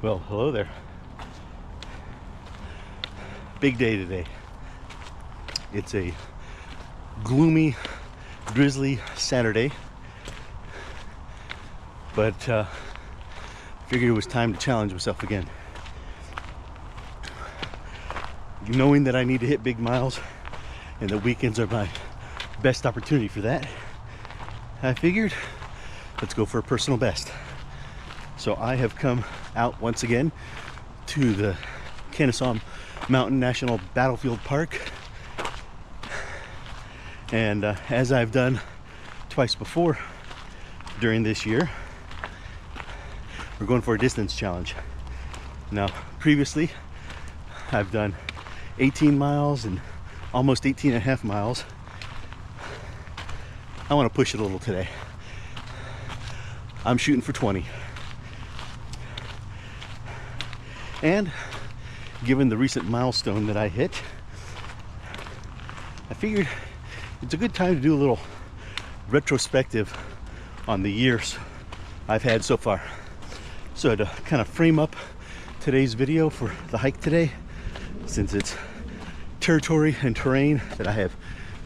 Well, hello there. Big day today. It's a gloomy, drizzly Saturday, but figured it was time to challenge myself again. Knowing that I need to hit big miles and the weekends are my best opportunity for that, I figured let's go for a personal best. So I have come out once again to the Kennesaw Mountain National Battlefield Park, and as I've done twice before during this year, we're going for a distance challenge. Now previously I've done 18 miles and almost 18 and a half miles. I want to push it a little today. I'm shooting for 20. And given the recent milestone that I hit, I figured it's a good time to do a little retrospective on the years I've had so far. So to kind of frame up today's video for the hike today, since it's territory and terrain that I have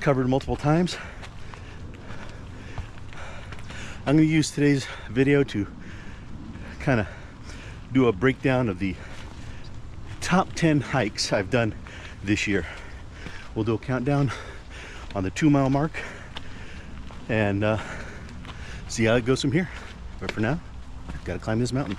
covered multiple times, I'm going to use today's video to kind of do a breakdown of the top 10 hikes I've done this year. We'll do a countdown on the 2 mile mark and see how it goes from here. But for now, I've got to climb this mountain.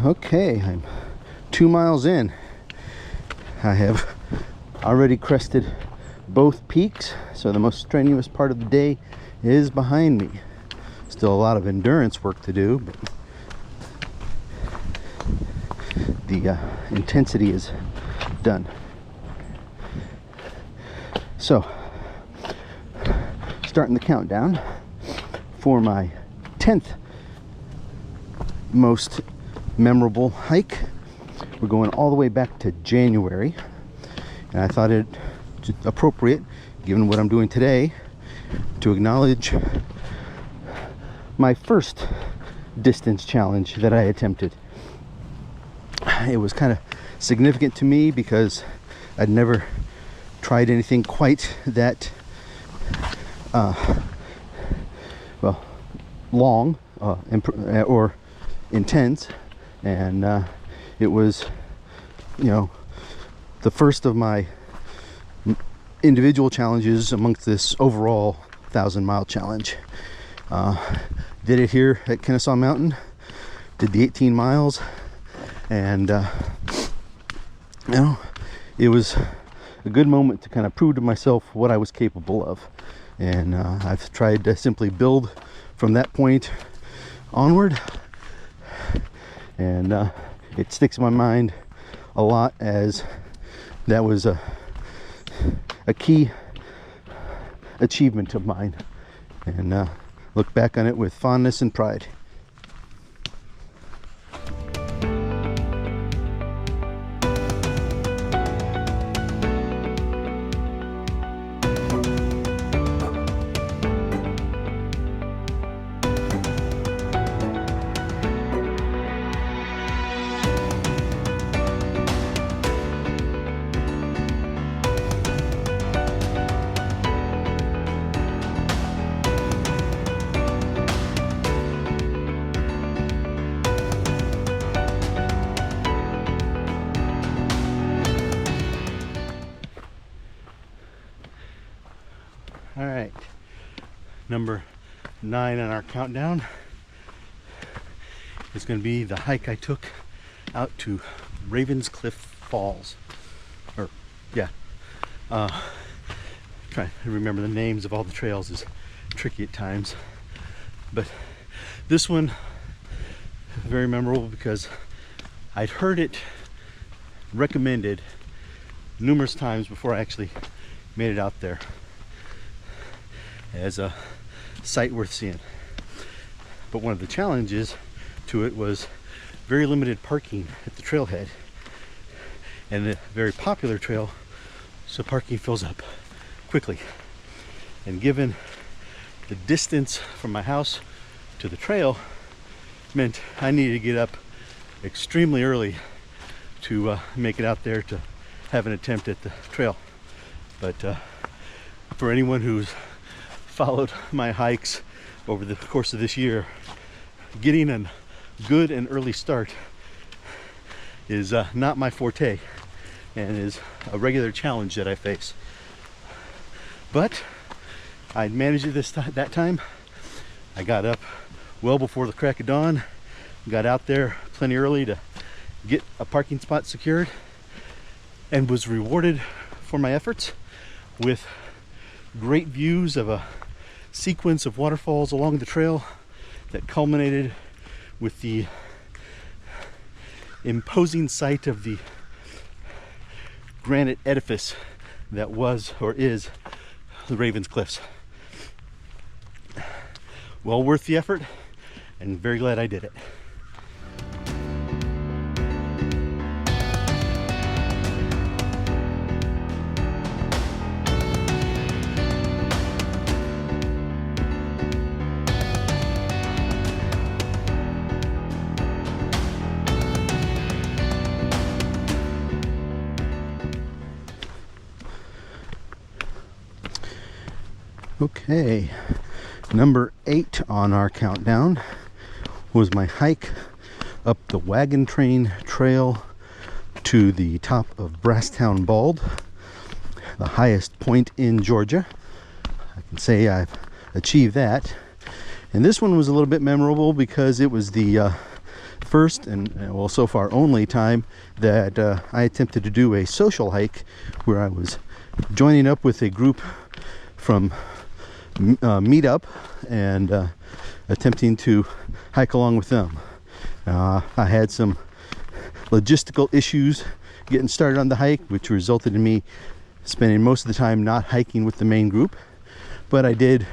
Okay, I'm 2 miles in. I have already crested both peaks, so the most strenuous part of the day is behind me. Still a lot of endurance work to do, but the intensity is done. So, starting the countdown for my 10th most memorable hike. We're going all the way back to January, and I thought it appropriate, given what I'm doing today, to acknowledge my first distance challenge that I attempted. It was kind of significant to me because I'd never tried anything quite that well, long or intense. And it was, you know, the first of my individual challenges amongst this overall 1,000-mile challenge. Did it here at Kennesaw Mountain, did the 18 miles, and you know, it was a good moment to kind of prove to myself what I was capable of. And I've tried to simply build from that point onward. And it sticks in my mind a lot, as that was a key achievement of mine, and look back on it with fondness and pride. All right, number 9 on our countdown is going to be the hike I took out to Ravenscliff Falls. Or, yeah. Trying to remember the names of all the trails is tricky at times. But this one, very memorable because I'd heard it recommended numerous times before I actually made it out there as a site worth seeing. But one of the challenges to it was very limited parking at the trailhead, and a very popular trail, so parking fills up quickly. And given the distance from my house to the trail meant I needed to get up extremely early to make it out there to have an attempt at the trail. But for anyone who's followed my hikes over the course of this year, getting a good and early start is not my forte and is a regular challenge that I face. But I managed it that time. I got up well before the crack of dawn, got out there plenty early to get a parking spot secured, and was rewarded for my efforts with great views of a sequence of waterfalls along the trail that culminated with the imposing sight of the granite edifice that was or is the Ravens Cliffs. Well worth the effort, and very glad I did it. Okay, number 8 on our countdown was my hike up the wagon train trail to the top of Brasstown Bald, the highest point in Georgia. I can say I've achieved that. And this one was a little bit memorable because it was the first and, well, so far only time that I attempted to do a social hike where I was joining up with a group from meetup and attempting to hike along with them. I had some logistical issues getting started on the hike, which resulted in me spending most of the time not hiking with the main group. But I did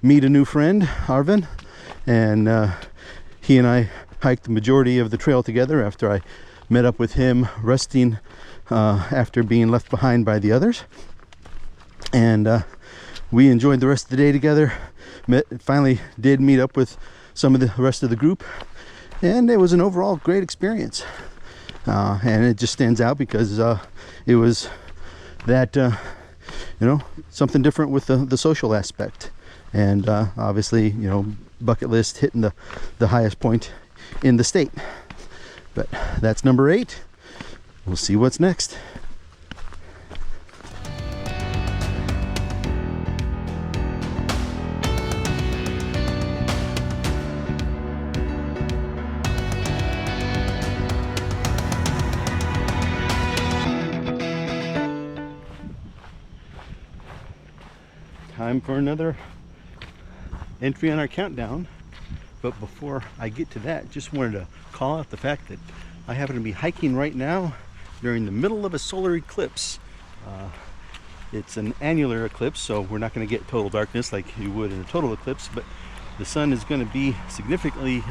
meet a new friend, Arvin, and he and I hiked the majority of the trail together after I met up with him resting after being left behind by the others. And we enjoyed the rest of the day together. Finally did meet up with some of the rest of the group, and it was an overall great experience. And it just stands out because it was that something different with the social aspect, and obviously bucket list hitting the highest point in the state. But that's number 8. We'll see what's next. Time for another entry on our countdown. But before I get to that, just wanted to call out the fact that I happen to be hiking right now during the middle of a solar eclipse. It's an annular eclipse, so we're not going to get total darkness like you would in a total eclipse, but the sun is going to be significantly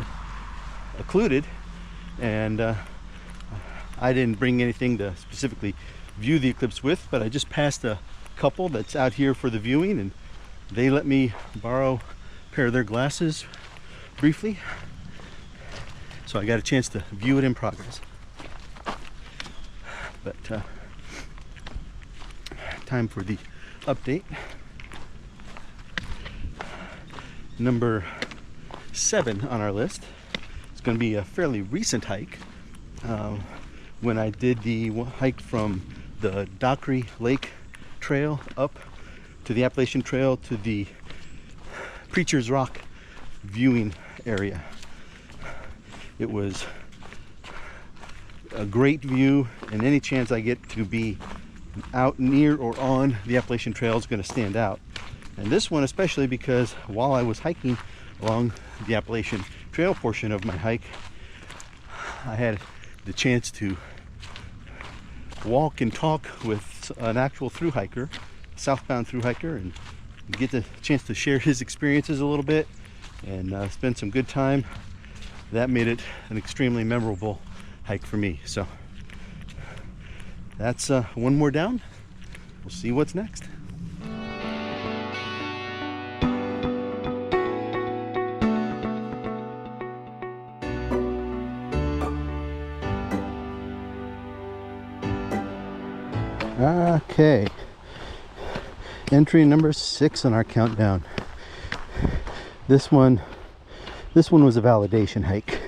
occluded, and I didn't bring anything to specifically view the eclipse with, but I just passed a couple that's out here for the viewing, and they let me borrow a pair of their glasses briefly, so I got a chance to view it in progress. But time for the update. Number 7 on our list. It's going to be a fairly recent hike. When I did the hike from the Dockery Lake Trail up to the Appalachian Trail to the Preacher's Rock viewing area. It was a great view, and any chance I get to be out near or on the Appalachian Trail is going to stand out. And this one especially because while I was hiking along the Appalachian Trail portion of my hike, I had the chance to walk and talk with an actual thru hiker, southbound thru hiker, and get the chance to share his experiences a little bit and spend some good time. That made it an extremely memorable hike for me. So that's one more down. We'll see what's next. Okay, entry number 6 on our countdown. This one was a validation hike.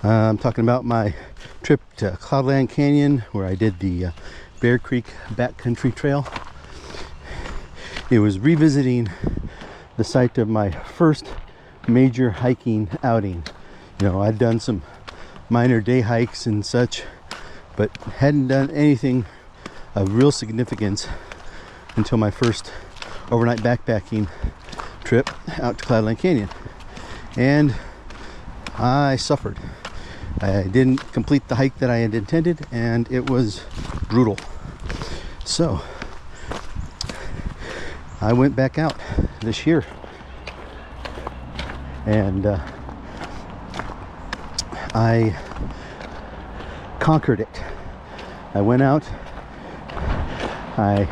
I'm talking about my trip to Cloudland Canyon, where I did the Bear Creek Backcountry Trail. It was revisiting the site of my first major hiking outing. You know, I'd done some minor day hikes and such, but hadn't done anything of real significance until my first overnight backpacking trip out to Cloudland Canyon. And I suffered. I didn't complete the hike that I had intended, and it was brutal. So I went back out this year, and I conquered it. I went out, I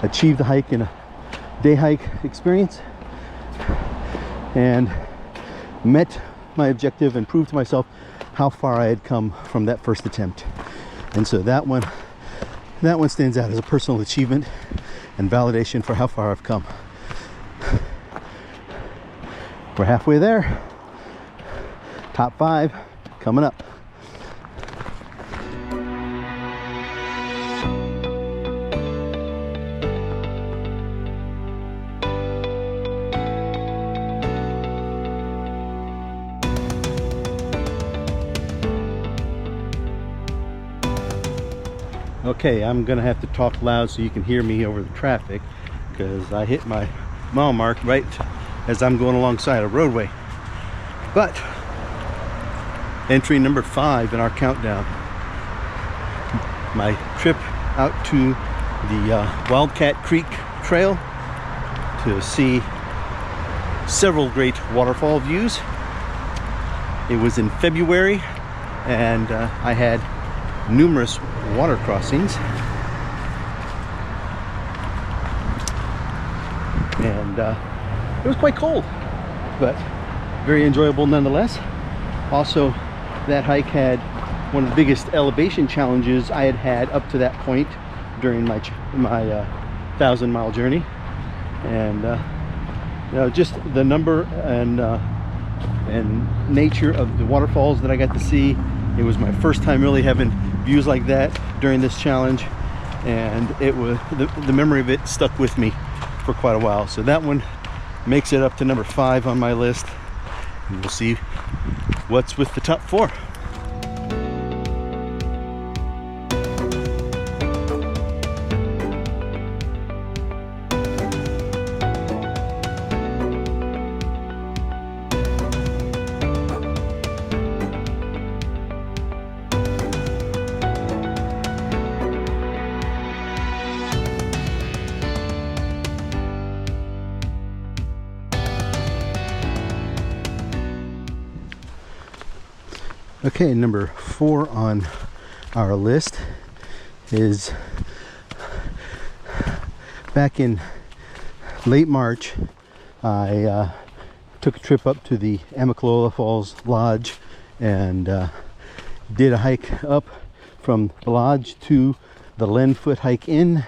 achieved the hike in a day hike experience, and met my objective and proved to myself how far I had come from that first attempt. And so that one stands out as a personal achievement and validation for how far I've come. We're halfway there. Top 5 coming up. Okay, I'm gonna have to talk loud so you can hear me over the traffic, because I hit my mile mark right as I'm going alongside a roadway. But entry number 5 in our countdown, my trip out to the Wildcat Creek Trail to see several great waterfall views. It was in February, and I had numerous water crossings, and it was quite cold, but very enjoyable nonetheless. Also, that hike had one of the biggest elevation challenges I had had up to that point during my 1,000-mile journey, and you know, just the number and nature of the waterfalls that I got to see. It was my first time really having views like that during this challenge, and it was the memory of it stuck with me for quite a while. So that one makes it up to number 5 on my list, and we'll see what's with the top 4. Okay, number 4 on our list is back in late March. I took a trip up to the Amicalola Falls Lodge and did a hike up from the lodge to the Lenfoot Hike Inn,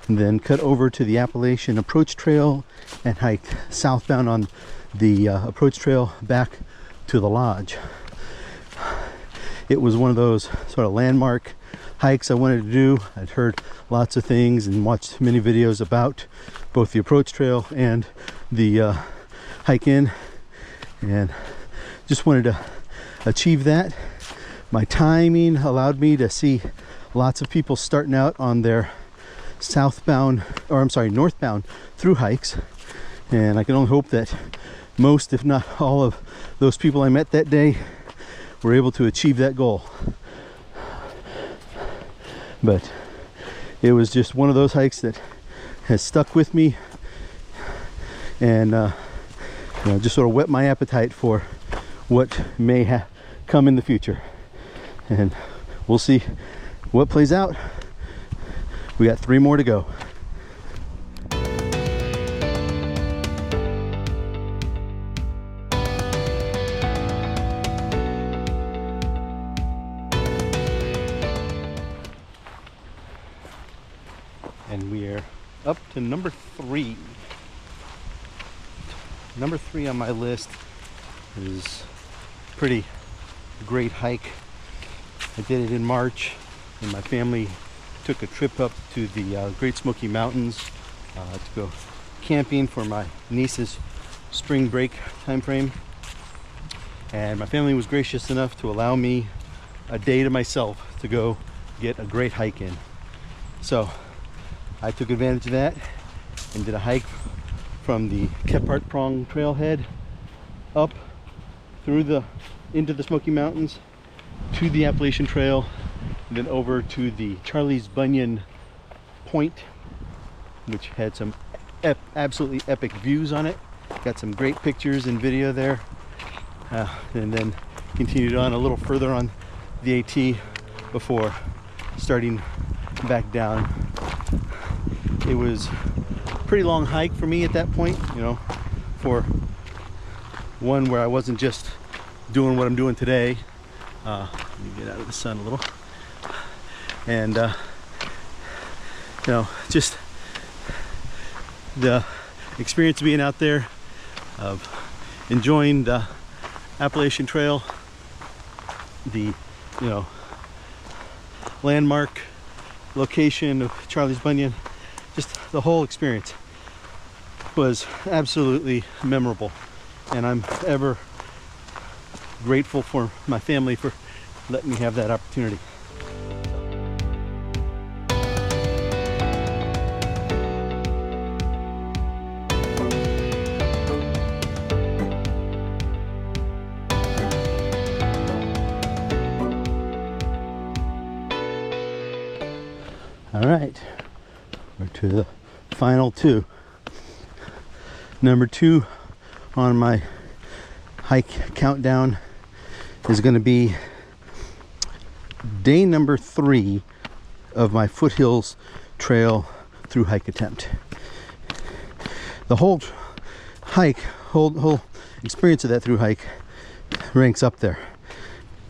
and then cut over to the Appalachian Approach Trail and hiked southbound on the approach trail back to the lodge. It was one of those sort of landmark hikes I wanted to do. I'd heard lots of things and watched many videos about both the approach trail and the hike in, and just wanted to achieve that. My timing allowed me to see lots of people starting out on their northbound thru hikes, and I can only hope that most, if not all, of those people I met that day were able to achieve that goal. But it was just one of those hikes that has stuck with me, and you know, just sort of whet my appetite for what may come in the future. And we'll see what plays out. We got 3 more to go. And we're up to number 3. Number 3 on my list is a pretty great hike. I did it in March, and my family took a trip up to the Great Smoky Mountains to go camping for my niece's spring break time frame. And my family was gracious enough to allow me a day to myself to go get a great hike in. So I took advantage of that and did a hike from the Kephart Prong trailhead up through into the Smoky Mountains to the Appalachian Trail, and then over to the Charlie's Bunyan Point, which had some absolutely epic views on it. Got some great pictures and video there, and then continued on a little further on the AT before starting back down. It was a pretty long hike for me at that point, you know, for one where I wasn't just doing what I'm doing today. Let me get out of the sun a little. And, you know, just the experience of being out there, of enjoying the Appalachian Trail, the, you know, landmark location of Charlie's Bunyan. Just the whole experience was absolutely memorable, and I'm ever grateful for my family for letting me have that opportunity. All right, we're to the final 2. Number 2 on my hike countdown is going to be day number 3 of my Foothills Trail through hike attempt. The whole hike, whole experience of that through hike ranks up there.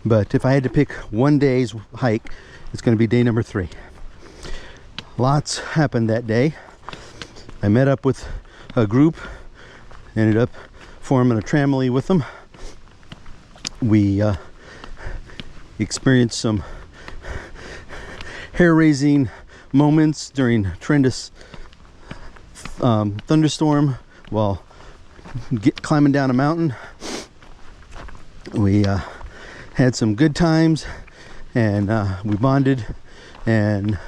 But if I had to pick one day's hike, it's going to be day number 3. Lots happened that day. I met up with a group, ended up forming a tramily with them. We experienced some hair-raising moments during a tremendous thunderstorm while climbing down a mountain. We had some good times, and we bonded, and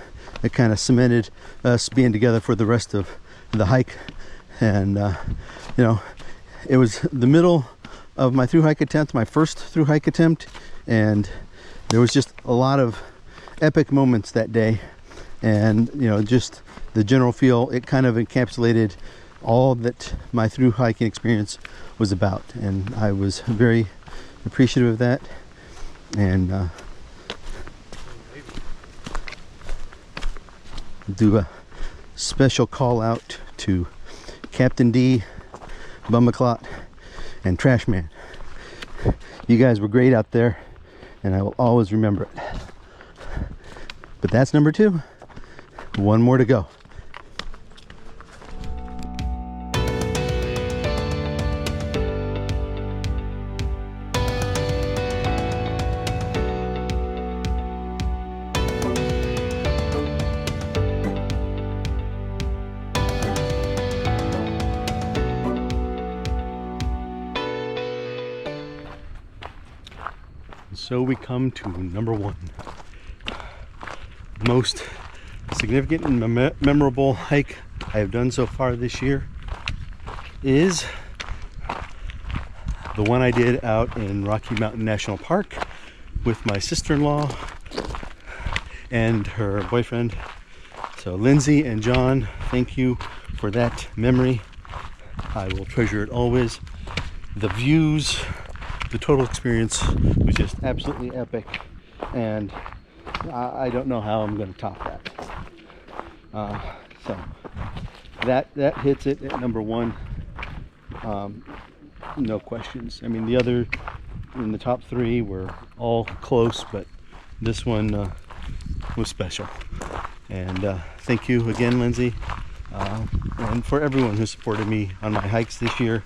it kind of cemented us being together for the rest of the hike. And you know, it was the middle of my through hike attempt, my first through hike attempt, and there was just a lot of epic moments that day. And you know, just the general feel, it kind of encapsulated all that my through hiking experience was about, and I was very appreciative of that. And do a special call out to Captain D, Bumbaclot, and Trashman. You guys were great out there, and I will always remember it. But that's number 2. 1 more to go. So we come to number 1. Most significant and memorable hike I have done so far this year is the one I did out in Rocky Mountain National Park with my sister-in-law and her boyfriend. So Lindsay and John, thank you for that memory. I will treasure it always. The views, the total experience was just absolutely epic, and I don't know how I'm going to top that. So that hits it at number one. No questions. I mean, the other in the top three were all close, but this one was special. And thank you again, Lindsay, and for everyone who supported me on my hikes this year,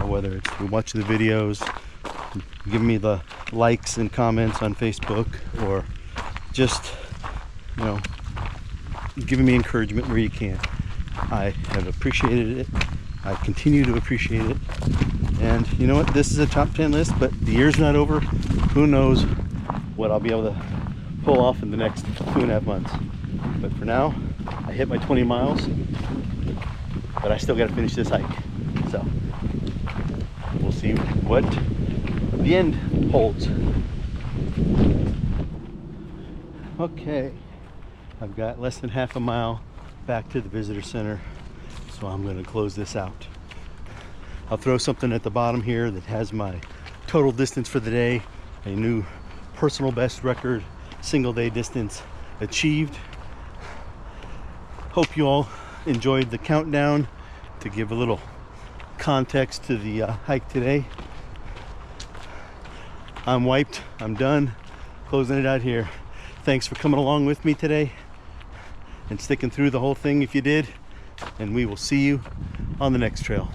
whether it's through watching the videos, giving me the likes and comments on Facebook, or just, you know, giving me encouragement where you can. I have appreciated it. I continue to appreciate it. And you know what? This is a top 10 list, but the year's not over. Who knows what I'll be able to pull off in the next 2.5 months. But for now, I hit my 20 miles, but I still got to finish this hike. So we'll see what the end holds. Okay, I've got less than half a mile back to the visitor center, so I'm going to close this out. I'll throw something at the bottom here that has my total distance for the day, a new personal best record, single day distance achieved. Hope you all enjoyed the countdown to give a little context to the hike today. I'm wiped, I'm done, closing it out here. Thanks for coming along with me today and sticking through the whole thing if you did, and we will see you on the next trail.